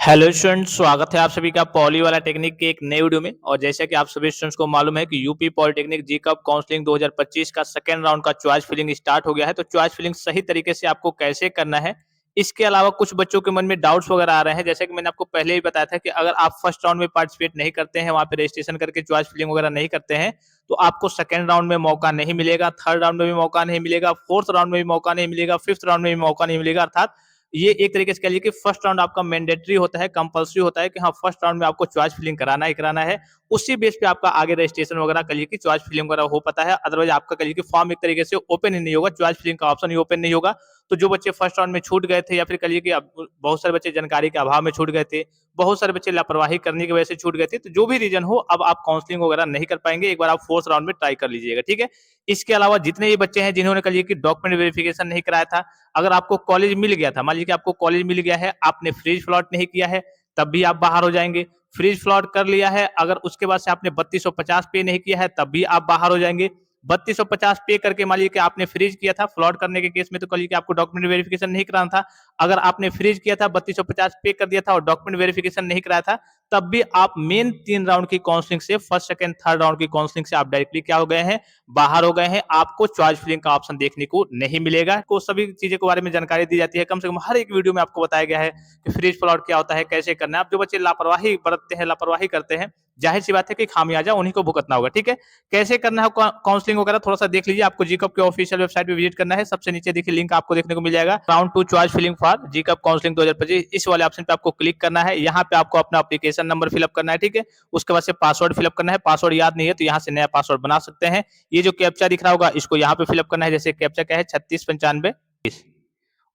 Hello students, स्वागत है आप सभी का पॉली वाला टेक्निक के एक नए वीडियो में। और जैसा कि आप सभी स्टूडेंट्स को मालूम है कि यूपी पॉलिटेक्निक जी कप काउंसलिंग 2025 का सेकेंड राउंड का चॉइस फिलिंग स्टार्ट हो गया है। तो चॉइस फिलिंग सही तरीके से आपको कैसे करना है, इसके अलावा कुछ बच्चों के मन में डाउट्स वगैरह आ रहे हैं। जैसे कि मैंने आपको पहले ही बताया था कि अगर आप फर्स्ट राउंड में पार्टिसिपेट नहीं करते हैं, वहां पे रजिस्ट्रेशन करके चॉइस फिलिंग वगैरह नहीं करते हैं, तो आपको सेकेंड राउंड में मौका नहीं मिलेगा, थर्ड राउंड में भी मौका नहीं मिलेगा, फोर्थ राउंड में भी मौका नहीं मिलेगा, फिफ्थ राउंड में भी मौका नहीं मिलेगा। अर्थात ये एक तरीके से कह लीजिए कि फर्स्ट राउंड आपका मैंडेटरी होता है, कंपल्सरी होता है कि हाँ फर्स्ट राउंड में आपको चॉइस फिलिंग कराना ही कराना है। उसी बेस पे आपका आगे रजिस्ट्रेशन वगैरह कह लीजिए कि चॉइस फिलिंग वगैरह हो पाता है। अदरवाइज आपका कह लीजिए कि फॉर्म एक तरीके से ओपन ही नहीं होगा, चॉइस फिलिंग का ऑप्शन ही ओपन नहीं होगा। तो जो बच्चे फर्स्ट राउंड में छूट गए थे, या फिर कह लीजिए कि बहुत सारे बच्चे जानकारी के अभाव में छूट गए थे, बहुत सारे बच्चे लापरवाही करने की वजह से छूट गए थे, तो जो भी रीजन हो, अब आप काउंसलिंग वगैरह नहीं कर पाएंगे। एक बार आप फोर्थ राउंड में ट्राई कर लीजिएगा, ठीक है। इसके अलावा जितने ये बच्चे हैं जिन्होंने कह लीजिए कि डॉक्यूमेंट वेरिफिकेशन नहीं कराया था, अगर आपको कॉलेज मिल गया था, मान लीजिए कि आपको कॉलेज मिल गया है, आपने फ्रीज फ्लॉट नहीं किया है, तब भी आप बाहर हो जाएंगे। फ्रीज फ्लॉट कर लिया है, अगर उसके बाद से आपने 3250 पे नहीं किया है, तब भी आप बाहर हो जाएंगे। 3250 पे करके मान लीजिए कि आपने फ्रीज किया था, फ्लॉट करने के केस में तो कह लीजिए कि आपको डॉक्यूमेंट वेरिफिकेशन नहीं कराना था। अगर आपने फ्रीज किया था, 3250 पे कर दिया था और डॉक्यूमेंट वेरिफिकेशन नहीं कराया था, तब भी आप मेन 3 राउंड की काउंसलिंग से, फर्स्ट सेकंड थर्ड राउंड की काउंसलिंग से आप डायरेक्टली क्या हो गए हैं, बाहर हो गए हैं। आपको चॉइस फिलिंग का ऑप्शन देखने को नहीं मिलेगा। को सभी चीजों के बारे में जानकारी दी जाती है, कम से कम हर एक वीडियो में आपको बताया गया है कि फ्रीज फ्लॉट क्या होता है, कैसे करना है। आप जो बच्चे लापरवाही बरतते हैं, लापरवाही करते हैं, जाहिर सी बात है कि खामियाजा उन्हीं को भुगतना होगा, ठीक है। कैसे करना है काउंसलिंग वगैरह थोड़ा सा देख लीजिए। आपको जीकअप के ऑफिशियल वेबसाइट पे विजिट करना है। सबसे नीचे देखिए लिंक आपको देखने को मिल जाएगा, राउंड 2 चॉइस फिलिंग फॉर जीकअप काउंसलिंग 2025। इस वाले ऑप्शन पे आपको क्लिक करना है। यहाँ पे आपको अपना एप्लीकेशन नंबर फिलअप करना है, ठीक है। उसके बाद से पासवर्ड फिलअप करना है। पासवर्ड याद नहीं है तो यहाँ से नया पासवर्ड बना सकते हैं। ये जो कैप्चा दिख रहा होगा, इसको यहाँ पे फिलअप करना है। जैसे कैप्चा क्या है, 3695।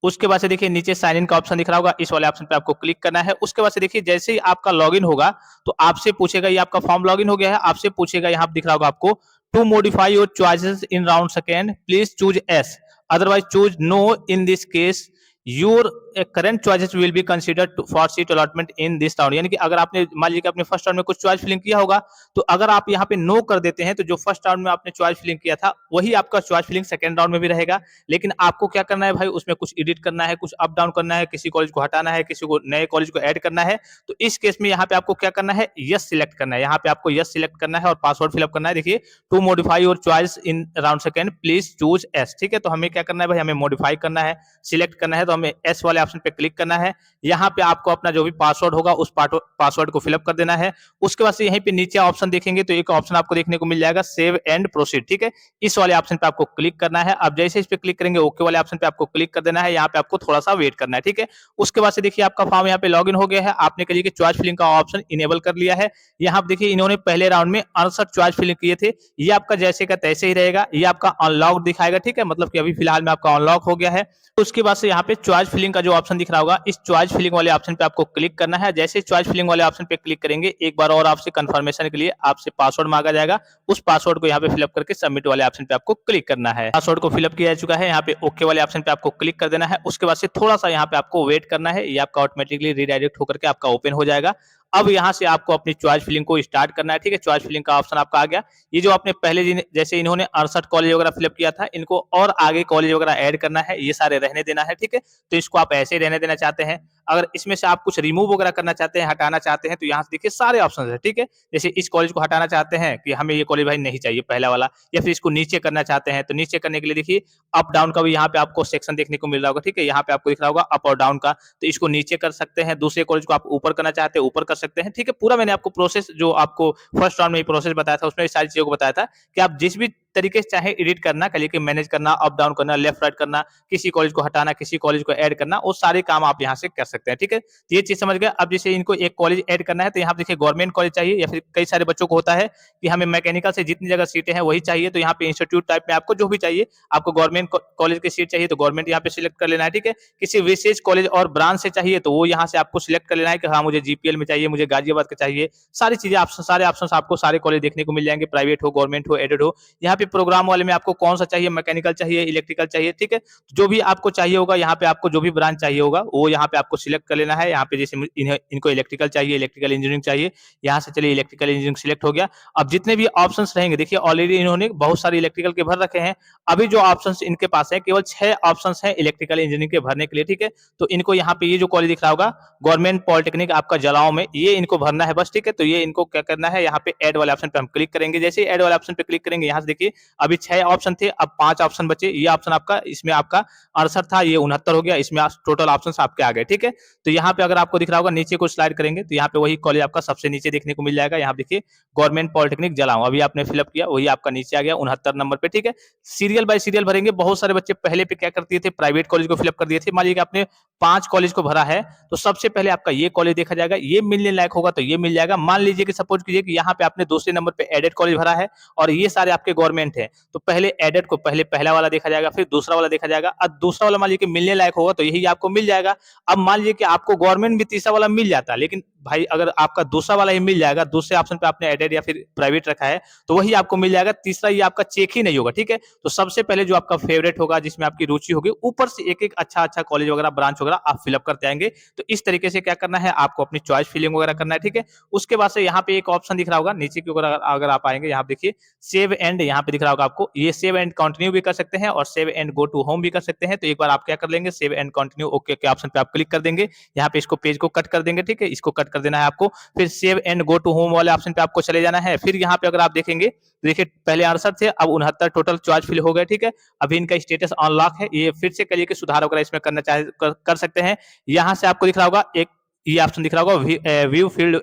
उसके बाद से देखिए नीचे साइन इन का ऑप्शन दिख रहा होगा, इस वाले ऑप्शन पे आपको क्लिक करना है। उसके बाद से देखिए जैसे ही आपका लॉगिन होगा, तो आपसे पूछेगा, ये आपका फॉर्म लॉगिन हो गया है, आपसे पूछेगा, यहाँ दिख रहा होगा आपको, to modify your choices in round second please choose yes, otherwise choose no. In this case your current choices will be considered for seat allotment in this round. यानी कि अगर आपने मान लीजिए कि आपने फर्स्ट राउंड में कुछ चॉइस फिलिंग किया होगा, तो अगर आप यहाँ पे नो कर देते हैं, तो जो फर्स्ट राउंड में आपने चॉइस फिलिंग किया था, वही आपका चॉइस फिलिंग सेकंड राउंड में भी रहेगा। लेकिन आपको क्या करना है भाई, उसमें कुछ एडिट करना है, कुछ अप डाउन करना है, किसी कॉलेज को हटाना है, किसी को नए कॉलेज को ऐड करना है। तो इस केस में यहाँ पे आपको क्या करना है, यस सिलेक्ट करना है। यहाँ पे आपको यस सिलेक्ट करना है और पासवर्ड फिलअप करना है। देखिए, to modify your choice in round second please choose yes, ठीक है। तो हमें क्या करना है भाई, हमें मॉडिफाई करना है, सिलेक्ट करना है, तो हमें एस वाले ऑप्शन पे क्लिक करना है। यहाँ पे आपको अपना जो भी पासवर्ड होगा, उस पासवर्ड को फिलअप कर देना है। उसके बाद से यहीं पे नीचे ऑप्शन देखेंगे तो एक ऑप्शन आपको देखने को मिल जाएगा, सेव एंड प्रोसीड, ठीक है। इस वाले ऑप्शन पे आपको क्लिक करना है। अब जैसे इस पे क्लिक करेंगे, ओके वाले ऑप्शन पे आपको क्लिक कर देना है। यहाँ पे आपको थोड़ा सा वेट करना है, ठीक है। उसके बाद से देखिए आपका फॉर्म यहाँ पे लॉगिन हो गया है। आपने कहिए कि चॉइस फिलिंग का ऑप्शन इनेबल कर लिया है। यहाँ पे देखिए इन्होंने पहले राउंड में 68 चॉइस फिलिंग किए थे, ये आपका जैसे का तैसे ही रहेगा। ये आपका अनलॉक दिखाएगा, ठीक है, मतलब कि अभी फिलहाल में आपका अनलॉक हो गया है। उसके बाद से यहाँ पे चॉइस फिलिंग का जो ऑप्शन दिख रहा होगा, इस चॉइस फिलिंग वाले ऑप्शन पे आपको क्लिक करना है। जैसे चॉइस फिलिंग वाले ऑप्शन पे क्लिक करेंगे, एक बार और आपसे कंफर्मेशन के लिए आपसे पासवर्ड मांगा जाएगा। उस पासवर्ड को यहाँ पे फिलअप करके सबमिट वाले ऑप्शन पे आपको क्लिक करना है। पासवर्ड को फिलअप किया जा चुका है, यहाँ पे ओके वाले ऑप्शन पे आपको क्लिक कर देना है। उसके बाद से थोड़ा सा यहाँ पे आपको वेट करना है, ये आपका ऑटोमेटिकली रीडायरेक्ट होकर के आपका ओपन हो जाएगा। अब यहाँ से आपको अपनी चॉइस फिलिंग को स्टार्ट करना है, ठीक है। चॉइस फिलिंग का ऑप्शन आपका आ गया। ये जो आपने पहले जैसे इन्होंने 68 कॉलेज वगैरह फिलअप किया था, इनको और आगे कॉलेज वगैरह ऐड करना है, ये सारे रहने देना है, ठीक है। तो इसको आप ऐसे ही रहने देना चाहते हैं। अगर इसमें से आप कुछ रिमूव वगैरह करना चाहते हैं, हटाना चाहते हैं, तो यहाँ से देखिए सारे ऑप्शन है, ठीक है। जैसे इस कॉलेज को हटाना चाहते हैं कि हमें ये कॉलेज भाई नहीं चाहिए पहला वाला, या फिर इसको नीचे करना चाहते हैं, तो नीचे करने के लिए देखिए अप डाउन का भी यहाँ पे आपको सेक्शन देखने को मिल रहा होगा, ठीक है। यहाँ पे आपको दिख रहा होगा अप और डाउन का, तो इसको नीचे कर सकते हैं। दूसरे कॉलेज को आप ऊपर करना चाहते हैं, ऊपर कर सकते हैं, ठीक है। पूरा मैंने आपको प्रोसेस, जो आपको फर्स्ट राउंड में प्रोसेस बताया था, उसमें सारी चीजों को बताया था कि आप जिस भी तरीके से चाहे एडिट करना, कह लीजिए मैनेज करना, अप डाउन करना, लेफ्ट राइट करना, किसी कॉलेज को हटाना, किसी कॉलेज को ऐड करना, वो सारे काम आप यहाँ से कर सकते हैं, ठीक है। तो ये चीज समझ गए। अब जैसे इनको एक कॉलेज ऐड करना है, तो यहाँ देखिए गवर्नमेंट कॉलेज चाहिए, या फिर कई सारे बच्चों को होता है कि हमें मैकेनिकल से जितनी जगह सीटें हैं वही चाहिए, तो यहाँ पे इंस्टीट्यूट टाइप में आपको जो भी चाहिए, आपको गवर्नमेंट कॉलेज की सीट चाहिए तो गवर्नमेंट यहाँ पे सिलेक्ट कर लेना है, ठीक है। किसी विशेष कॉलेज और ब्रांच से चाहिए तो वो यहाँ से आपको सिलेक्ट कर लेना है कि हाँ मुझे जीपीएल में चाहिए, मुझे गाजियाबाद का चाहिए। सारी चीजें ऑप्शन, सारे ऑप्शन आपको सारे कॉलेज देखने को मिल जाएंगे, प्राइवेट हो, गवर्नमेंट हो, एडेड हो। यहाँ पे पे प्रोग्राम वाले में आपको कौन सा चाहिए, मैकेनिकल चाहिए, इलेक्ट्रिकल चाहिए, ठीक है। जो भी आपको चाहिए होगा यहाँ पे, आपको जो भी ब्रांच चाहिए होगा वो यहाँ पे आपको सिलेक्ट कर लेना है। यहाँ पे जैसे इनको इलेक्ट्रिकल चाहिए, इलेक्ट्रिकल इंजीनियरिंग चाहिए, यहाँ से चलिए इलेक्ट्रिकल इंजीनियरिंग सिलेक्ट हो गया। अब जितने भी ऑप्शंस रहेंगे, देखिए ऑलरेडी इन्होंने बहुत सारे इलेक्ट्रिकल के भर रखे हैं। अभी जो ऑप्शंस इनके पास है, केवल 6 ऑप्शंस हैं इलेक्ट्रिकल इंजीनियरिंग के भरने के लिए, ठीक है। तो इनको यहाँ पे ये जो कॉलेज दिख रहा होगा गवर्नमेंट पॉलिटेक्निक आपका जलाओ में, ये इनको भरना है बस, ठीक है। तो ये इनको क्या करना है, यहाँ पे ऐड वाले ऑप्शन पे हम क्लिक करेंगे। जैसे ही ऐड वाले ऑप्शन पे क्लिक करेंगे, यहाँ से देखिए अभी 6 ऑप्शन थे, अब 5 ऑप्शन बचे। ये ऑप्शन आपका, इसमें आपका 68 था, ये 69 हो गया, इसमें टोटल ऑप्शन आपके आ गए, ठीक है। तो यहाँ पे अगर आपको दिख रहा होगा नीचे को स्लाइड करेंगे तो यहाँ पे वही कॉलेज आपका सबसे नीचे देखने को मिल जाएगा। यहाँ देखिए गवर्नमेंट पॉलिटेक्निक जलाओ, अभी आपने फिलअप किया, वही आपका नीचे आ गया 69 नंबर पे, ठीक है। सीरियल बाय सीरियल भरेंगे। बहुत सारे बच्चे पहले पे क्या कर दिए थे, प्राइवेट कॉलेज को फिलअप कर दिए थे। मान लीजिए कि आपने 5 कॉलेज को भरा है, तो सबसे पहले आपका ये कॉलेज देखा जाएगा, ये मिलने लायक होगा तो ये मिल जाएगा। मान लीजिए कि सपोज कीजिए कि यहाँ पे आपने दूसरे नंबर पे एडेड कॉलेज भरा है और ये सारे आपके गवर्नमेंट है, तो पहले एडेड को पहले पहला वाला देखा जाएगा, फिर दूसरा वाला देखा जाएगा। अब दूसरा वाला मान लीजिए कि मिलने लायक होगा तो यही आपको मिल जाएगा। अब मान लीजिए कि आपको गवर्नमेंट भी तीसरा वाला मिल जाता है, लेकिन भाई अगर आपका दूसरा वाला ही मिल जाएगा, दूसरे ऑप्शन पे आपने एडेड या फिर प्राइवेट रखा है, तो वही आपको मिल जाएगा, तीसरा ये आपका चेक ही नहीं होगा, ठीक है। तो सबसे पहले जो आपका फेवरेट होगा, जिसमें आपकी रुचि होगी, ऊपर से एक एक अच्छा अच्छा कॉलेज वगैरह, ब्रांच वगैरह आप फिलअप करते आएंगे। तो इस तरीके से क्या करना है, आपको अपनी चॉइस फिलिंग वगैरह करना है, ठीक है। उसके बाद से यहाँ पे एक ऑप्शन दिख रहा होगा नीचे की ओर, अगर आप आएंगे यहाँ देखिए सेव एंड, यहाँ पे दिख रहा होगा आपको, ये सेव एंड कंटिन्यू भी कर सकते हैं और save and go to home भी कर सकते हैं। तो एक बार आप क्या कर लेंगे, सेव एंड कंटिन्यू ओके के ऑप्शन पे आप क्लिक कर देंगे। यहाँ पे इसको पेज को कट कर देंगे, ठीक है, इसको कट कर देना है आपको। फिर save and go to home वाले ऑप्शन पे आपको चले जाना है। फिर यहाँ पे अगर आप देखेंगे, देखिए पहले 68 थे, अब 69 टोटल चॉइस फिल हो गए, ठीक है। अभी इनका स्टेटस अनलॉक है, ये फिर से करिए कि सुधार वगैरह इसमें करना चाहे कर सकते हैं। यहाँ से आपको दिख रहा होगा एक ये ऑप्शन दिख रहा होगा व्यू फील्ड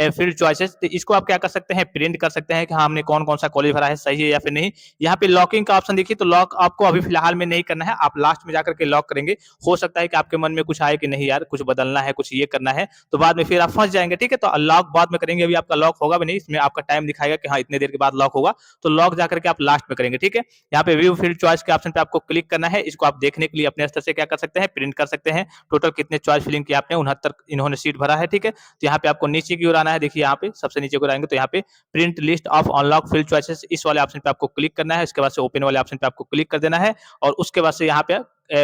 फील्ड चॉइसेस, तो इसको आप क्या कर सकते हैं, प्रिंट कर सकते हैं कि हाँ हमने कौन कौन सा कॉलेज भरा है, सही है या फिर नहीं। यहाँ पे लॉकिंग का ऑप्शन देखिए, तो लॉक आपको अभी फिलहाल में नहीं करना है, आप लास्ट में जाकर के लॉक करेंगे। हो सकता है कि आपके मन में कुछ आए कि नहीं यार कुछ बदलना है, कुछ ये करना है, तो बाद में फिर आप फंस जाएंगे, ठीक है। तो लॉक बाद में करेंगे, अभी आपका लॉक होगा भी नहीं, इसमें आपका टाइम दिखाएगा कि हाँ इतने देर के बाद लॉक होगा, तो लॉक जाकर के आप लास्ट में करेंगे, ठीक है। यहाँ पे व्यू फील्ड चॉइस के ऑप्शन पे आपको क्लिक करना है। इसको आप देखने के लिए अपने स्तर से क्या कर सकते हैं, प्रिंट कर सकते हैं। टोटल कितने चॉइस फिलिंग की आपने 69 इन्होंने सीट भरा है, ठीक है। तो यहाँ पे आपको नीचे की ओर आना है, देखिए यहाँ पे सबसे नीचे को आएंगे तो यहाँ पे print list of unlock field choices, इस वाले ऑप्शन पे आपको क्लिक करना है। इसके बाद से ओपन वाले ऑप्शन पे आपको क्लिक कर देना है और उसके बाद से यहाँ पे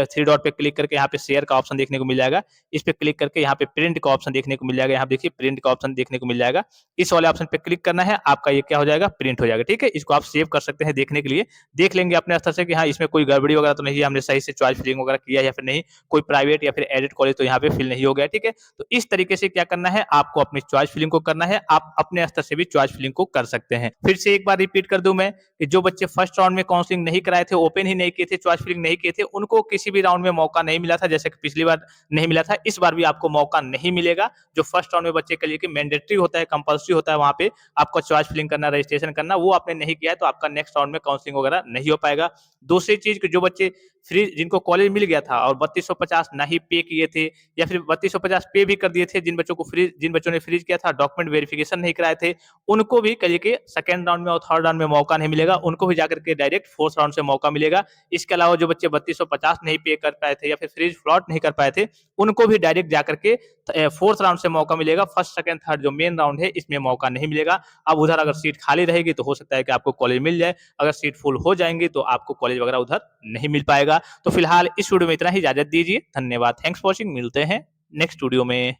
3 डॉट पे क्लिक करके यहाँ पे शेयर का ऑप्शन देखने को मिल जाएगा। इस पे क्लिक करके यहाँ पे प्रिंट का ऑप्शन देखने को मिल जाएगा। यहाँ देखिए प्रिंट का ऑप्शन देखने को मिल जाएगा, इस वाले ऑप्शन पे क्लिक करना है, आपका ये क्या हो जाएगा, प्रिंट हो जाएगा, ठीक है। इसको आप सेव कर सकते हैं देखने के लिए, देख लेंगे अपने स्तर से कि हाँ इसमें कोई गड़बड़ी वगैरह तो नहीं है, हमने सही से चॉइस फिलिंग वगैरह किया या फिर नहीं, कोई प्राइवेट या फिर एडेड कॉलेज तो यहाँ पे फिल नहीं हो गया, ठीक है। तो इस तरीके से क्या करना है, आपको अपनी चॉइस फिलिंग को करना है, आप अपने स्तर से भी चॉइस फिलिंग को कर सकते हैं। फिर से एक बार रिपीट कर दूं मैं कि जो बच्चे फर्स्ट राउंड में काउंसलिंग नहीं कराए थे, ओपन ही नहीं किए थे, चॉइस फिलिंग नहीं किए थे, उनको किसी भी राउंड में मौका नहीं मिला था, जैसे कि पिछली बार नहीं मिला था, इस बार भी आपको मौका नहीं मिलेगा। जो फर्स्ट राउंड में बच्चे के लिए कि मैंडेटरी होता है, कंपल्सरी होता है, वहां पे आपको चॉइस फिलिंग करना, रजिस्ट्रेशन करना, वो आपने नहीं किया है तो आपका नेक्स्ट राउंड में काउंसलिंग वगैरह नहीं हो पाएगा। दूसरी चीज कि जो बच्चे फ्री, जिनको कॉलेज मिल गया था और 3250 नहीं पे किए थे या फिर 3250 पे भी कर दिए थे, जिन बच्चों ने फ्रीज किया था, डॉक्यूमेंट वेरिफिकेशन नहीं कराए थे, उनको भी कहिए कि सेकंड राउंड में और थर्ड राउंड में मौका नहीं मिलेगा, उनको भी जाकर के डायरेक्ट फोर्थ राउंड से मौका मिलेगा। इसके अलावा जो बच्चे 3250 नहीं पे कर पाए थे या फिर फ्रीज फ्लॉट नहीं कर पाए थे, उनको भी डायरेक्ट जाकर के फोर्थ राउंड से मौका मिलेगा। फर्स्ट सेकंड थर्ड जो मेन राउंड है इसमें मौका नहीं मिलेगा। अब उधर अगर सीट खाली रहेगी तो हो सकता है कि आपको कॉलेज मिल जाए, अगर सीट फुल हो जाएंगी तो आपको कॉलेज वगैरह उधर नहीं मिल पाएगा। तो फिलहाल इस वीडियो में इतना ही, इजाजत दीजिए, धन्यवाद, थैंक्स फॉर वॉचिंग, मिलते हैं नेक्स्ट वीडियो में।